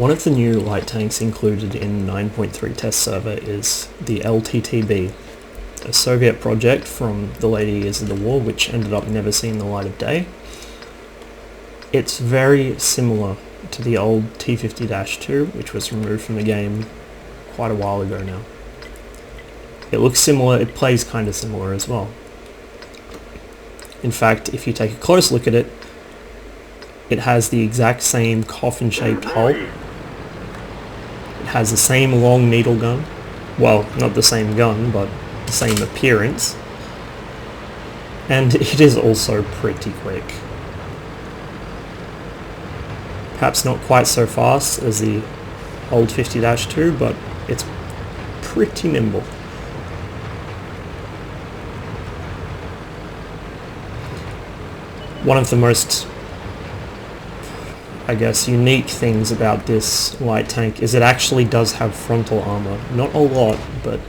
One of the new light tanks included in 9.3 test server is the LTTB, a Soviet project from the later years of the war which ended up never seeing the light of day. It's very similar to the old T-50-2, which was removed from the game quite a while ago now. It looks similar, it plays kind of similar as well. In fact, if you take a close look at it, it has the exact same coffin-shaped hull. It has the same long needle gun. Well, not the same gun, but the same appearance. And it is also pretty quick. Perhaps not quite so fast as the old 50-2, but it's pretty nimble. One of the most, I guess, unique things about this light tank is it actually does have frontal armor. Not a lot, but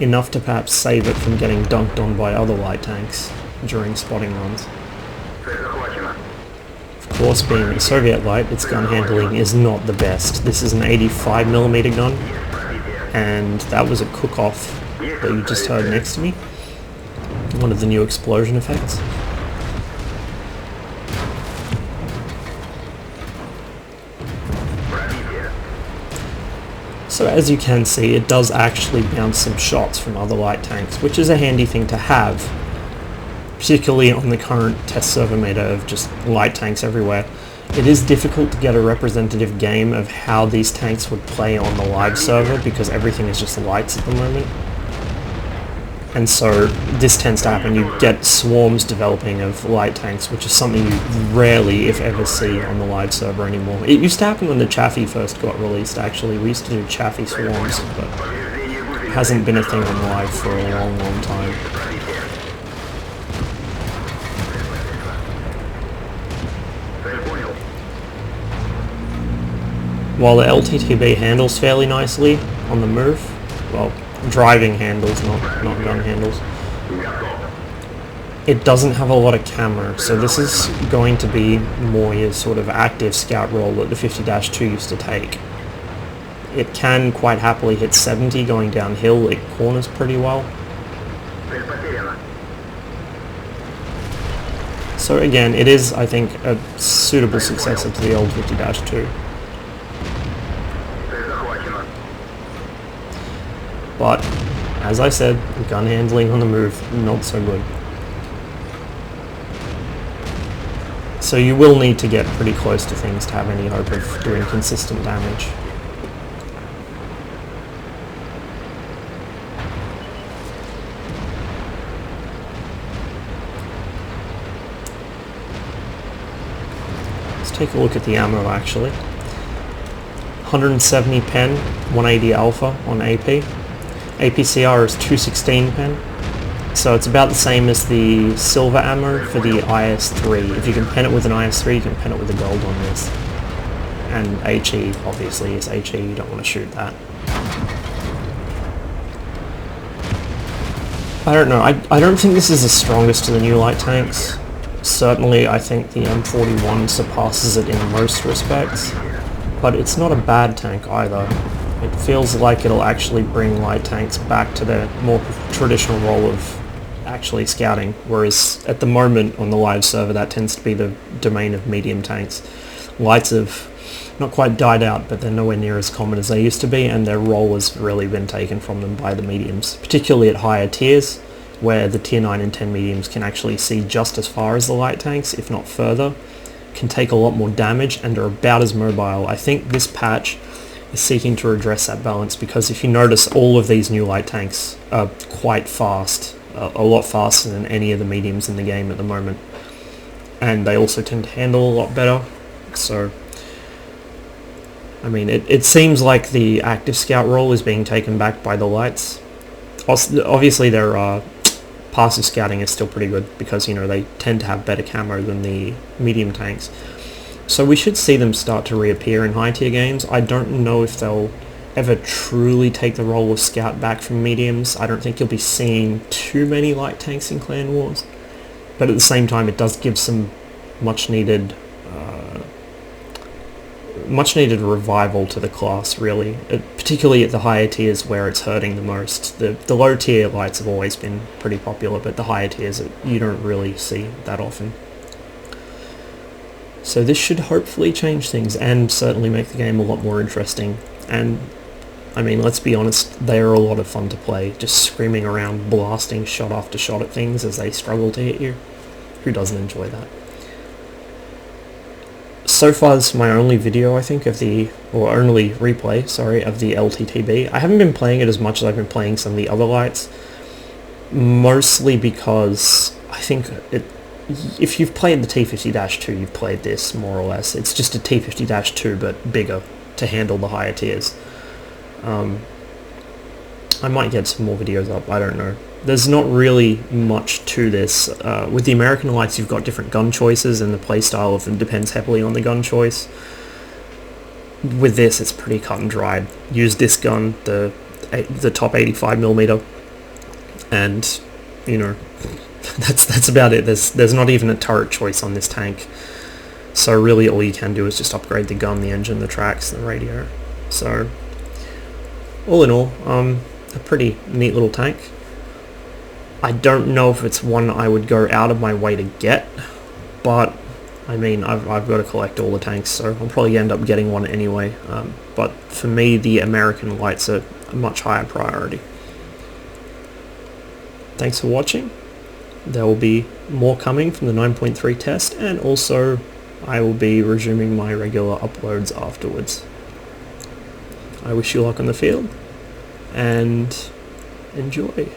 enough to perhaps save it from getting dunked on by other light tanks during spotting runs. Of course, being a Soviet light, its gun handling is not the best. This is an 85mm gun, and that was a cook-off that you just heard next to me. One of the new explosion effects. So as you can see, it does actually bounce some shots from other light tanks, which is a handy thing to have, particularly on the current test server meta of just light tanks everywhere. It is difficult to get a representative game of how these tanks would play on the live server because everything is just lights at the moment. And so this tends to happen. You get swarms developing of light tanks, which is something you rarely, if ever, see on the live server anymore. It used to happen when the Chaffee first got released, actually. We used to do Chaffee swarms, but it hasn't been a thing on live for a long, long time. While the LTTB handles fairly nicely on the move, well, driving handles, not gun handles, it doesn't have a lot of camera, so this is going to be more your sort of active scout role that the 50-2 used to take. It can quite happily hit 70 going downhill, it corners pretty well. So again, it is, I think, a suitable successor to the old 50-2. But, as I said, gun handling on the move, not so good. So you will need to get pretty close to things to have any hope of doing consistent damage. Let's take a look at the ammo actually. 170 pen, 180 alpha on AP. APCR is 216 pen, so it's about the same as the silver ammo for the IS-3. If you can pen it with an IS-3, you can pen it with a gold on this. And HE, obviously, is HE, you don't want to shoot that. I don't know, I don't think this is the strongest of the new light tanks. Certainly, I think the M41 surpasses it in most respects, but it's not a bad tank either. It feels like it'll actually bring light tanks back to their more traditional role of actually scouting, whereas at the moment on the live server that tends to be the domain of medium tanks. Lights have not quite died out, but they're nowhere near as common as they used to be, and their role has really been taken from them by the mediums, particularly at higher tiers, where the tier 9 and 10 mediums can actually see just as far as the light tanks, if not further, can take a lot more damage, and are about as mobile. I think this patch is seeking to address that balance, because if you notice, all of these new light tanks are quite fast, a lot faster than any of the mediums in the game at the moment, and they also tend to handle a lot better. So I mean, it seems like the active scout role is being taken back by the lights. Obviously their passive scouting is still pretty good, because, you know, they tend to have better camo than the medium tanks. So we should see them start to reappear in high tier games. I don't know if they'll ever truly take the role of scout back from mediums. I don't think you'll be seeing too many light tanks in Clan Wars. But at the same time, it does give some much needed much needed revival to the class, really, particularly at the higher tiers where it's hurting the most. The low tier lights have always been pretty popular, but the higher tiers you don't really see that often. So this should hopefully change things and certainly make the game a lot more interesting. And I mean, let's be honest, they are a lot of fun to play, just screaming around, blasting shot after shot at things as they struggle to hit you. Who doesn't enjoy that? So far this is my only video, I think, only replay, sorry, of the LTTB. I haven't been playing it as much as I've been playing some of the other lights, mostly because I think if you've played the T50-2, you've played this, more or less. It's just a T50-2, but bigger, to handle the higher tiers. I might get some more videos up, I don't know. There's not really much to this. With the American lights, you've got different gun choices, and the playstyle of them depends heavily on the gun choice. With this, it's pretty cut and dried. Use this gun, the top 85mm, and you know, that's about it. There's not even a turret choice on this tank. So really, all you can do is just upgrade the gun, the engine, the tracks, the radio. So all in all, a pretty neat little tank. I don't know if it's one I would go out of my way to get, but I mean, I've got to collect all the tanks, so I'll probably end up getting one anyway. But for me, the American lights are a much higher priority. Thanks for watching. There will be more coming from the 9.3 test, and also I will be resuming my regular uploads afterwards. I wish you luck on the field, and enjoy.